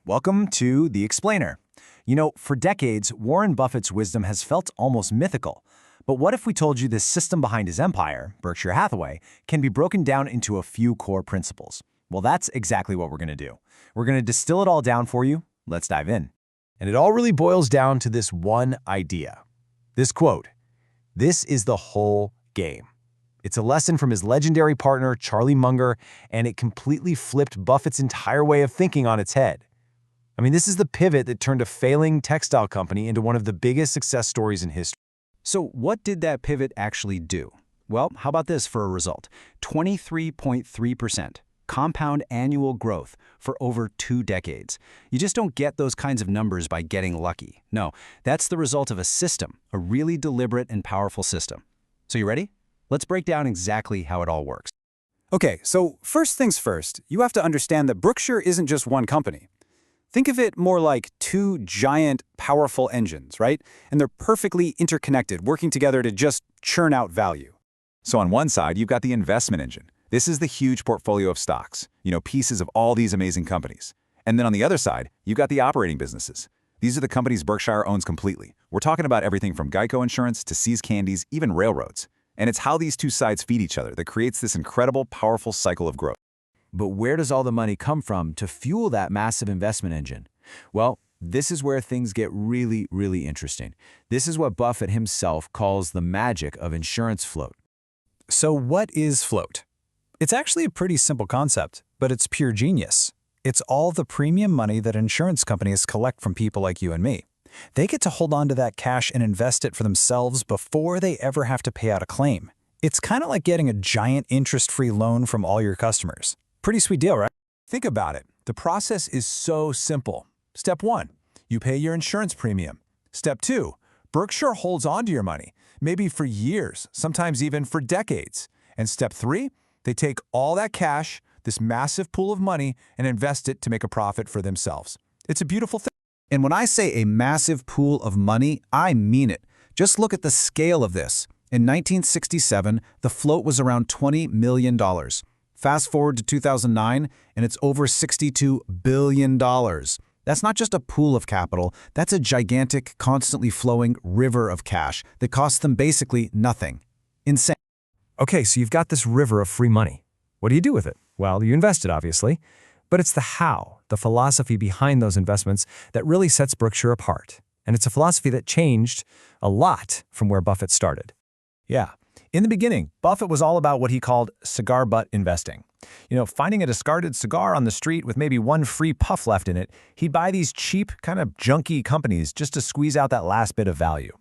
Welcome to The Explainer. You know, for decades, Warren Buffett's wisdom has felt almost mythical. But what if we told you this system behind his empire, Berkshire Hathaway, can be broken down into a few core principles? Well, that's exactly what we're going to do. We're going to distill it all down for you. Let's dive in. And it all really boils down to this one idea. This quote, "This is the whole game." It's a lesson from his legendary partner, Charlie Munger, and it completely flipped Buffett's entire way of thinking on its head. I mean, this is the pivot that turned a failing textile company into one of the biggest success stories in history. So what did that pivot actually do? Well, how about this for a result? 23.3% compound annual growth for over 2 decades. You just don't get those kinds of numbers by getting lucky. No, that's the result of a system, a really deliberate and powerful system. So you ready? Let's break down exactly how it all works. Okay, so first things first, you have to understand that Berkshire isn't just one company. Think of it more like 2 giant, powerful engines, right? And they're perfectly interconnected, working together to just churn out value. So on one side, you've got the investment engine. This is the huge portfolio of stocks, pieces of all these amazing companies. And then on the other side, you've got the operating businesses. These are the companies Berkshire owns completely. We're talking about everything from Geico Insurance to See's Candies, even railroads. And it's how these two sides feed each other that creates this incredible, powerful cycle of growth. But where does all the money come from to fuel that massive investment engine? Well, this is where things get really, really interesting. This is what Buffett himself calls the magic of insurance float. So what is float? It's actually a pretty simple concept, but it's pure genius. It's all the premium money that insurance companies collect from people like you and me. They get to hold on to that cash and invest it for themselves before they ever have to pay out a claim. It's kind of like getting a giant interest-free loan from all your customers. Pretty sweet deal, right? Think about it. The process is so simple. Step 1, you pay your insurance premium. Step 2, Berkshire holds on to your money, maybe for years, sometimes even for decades. And step 3, they take all that cash, this massive pool of money, and invest it to make a profit for themselves. It's a beautiful thing. And when I say a massive pool of money, I mean it. Just look at the scale of this. In 1967, the float was around $20 million. Fast forward to 2009, and it's over $62 billion. That's not just a pool of capital, that's a gigantic, constantly flowing river of cash that costs them basically nothing. Insane. Okay, so you've got this river of free money. What do you do with it? Well, you invest it, obviously. But it's the how, the philosophy behind those investments that really sets Berkshire apart. And it's a philosophy that changed a lot from where Buffett started. Yeah. In the beginning, Buffett was all about what he called cigar butt investing. Finding a discarded cigar on the street with maybe one free puff left in it, he'd buy these cheap, kind of junky companies just to squeeze out that last bit of value.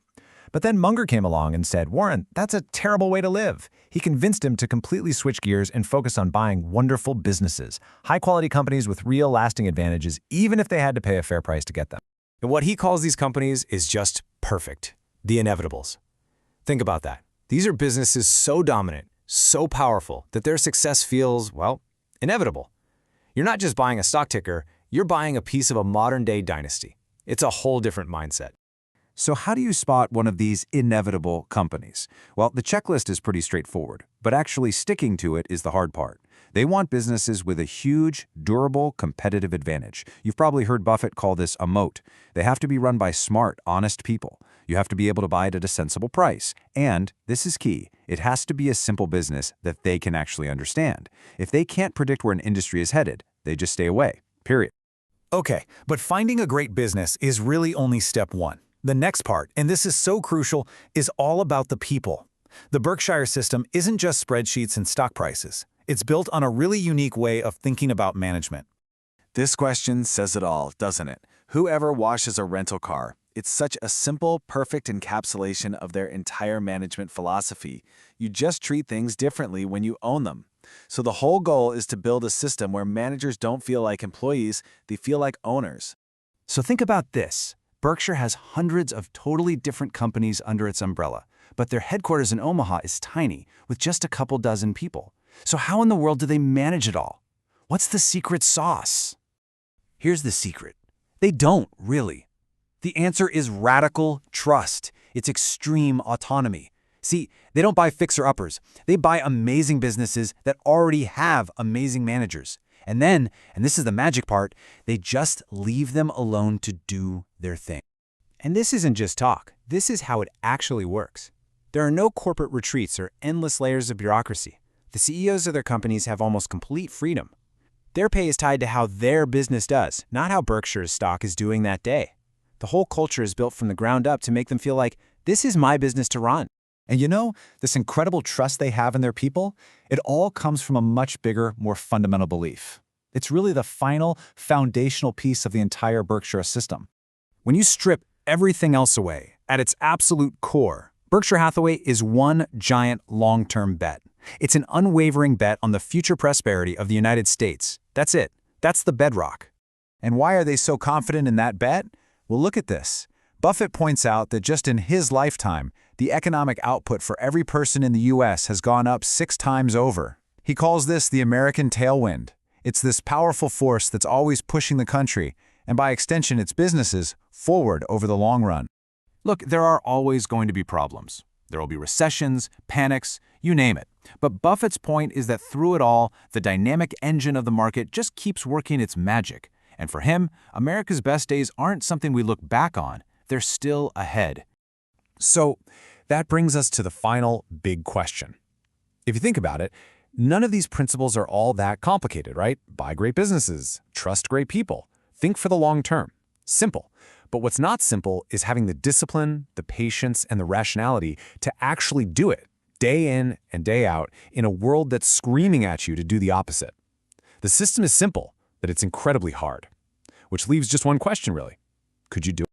But then Munger came along and said, "Warren, that's a terrible way to live." He convinced him to completely switch gears and focus on buying wonderful businesses, high-quality companies with real lasting advantages, even if they had to pay a fair price to get them. And what he calls these companies is just perfect. The inevitables. Think about that. These are businesses so dominant, so powerful, that their success feels, well, inevitable. You're not just buying a stock ticker, you're buying a piece of a modern-day dynasty. It's a whole different mindset. So how do you spot one of these inevitable companies? Well, the checklist is pretty straightforward, but actually sticking to it is the hard part. They want businesses with a huge, durable, competitive advantage. You've probably heard Buffett call this a moat. They have to be run by smart, honest people. You have to be able to buy it at a sensible price. And, this is key, it has to be a simple business that they can actually understand. If they can't predict where an industry is headed, they just stay away, period. Okay, but finding a great business is really only step 1. The next part, and this is so crucial, is all about the people. The Berkshire System isn't just spreadsheets and stock prices. It's built on a really unique way of thinking about management. This question says it all, doesn't it? Whoever washes a rental car? It's such a simple, perfect encapsulation of their entire management philosophy. You just treat things differently when you own them. So the whole goal is to build a system where managers don't feel like employees, they feel like owners. So think about this. Berkshire has hundreds of totally different companies under its umbrella, but their headquarters in Omaha is tiny, with just a couple dozen people. So how in the world do they manage it all? What's the secret sauce? Here's the secret. They don't, really. The answer is radical trust. It's extreme autonomy. See, they don't buy fixer-uppers. They buy amazing businesses that already have amazing managers. And then, and this is the magic part, they just leave them alone to do their thing. And this isn't just talk. This is how it actually works. There are no corporate retreats or endless layers of bureaucracy. The CEOs of their companies have almost complete freedom. Their pay is tied to how their business does, not how Berkshire's stock is doing that day. The whole culture is built from the ground up to make them feel like, this is my business to run. And you know, this incredible trust they have in their people, it all comes from a much bigger, more fundamental belief. It's really the final, foundational piece of the entire Berkshire system. When you strip everything else away, at its absolute core, Berkshire Hathaway is one giant long-term bet. It's an unwavering bet on the future prosperity of the United States. That's it. That's the bedrock. And why are they so confident in that bet? Well, look at this. Buffett points out that just in his lifetime, the economic output for every person in the U.S. has gone up 6 times over. He calls this the American tailwind. It's this powerful force that's always pushing the country, and by extension its businesses, forward over the long run. Look, there are always going to be problems. There will be recessions, panics, you name it. But Buffett's point is that through it all, the dynamic engine of the market just keeps working its magic. And for him, America's best days aren't something we look back on. They're still ahead. So that brings us to the final big question. If you think about it, none of these principles are all that complicated, right? Buy great businesses, trust great people, think for the long term. Simple. But what's not simple is having the discipline, the patience, and the rationality to actually do it, day in and day out, in a world that's screaming at you to do the opposite. The system is simple, but it's incredibly hard. Which leaves just one question, really. Could you do it?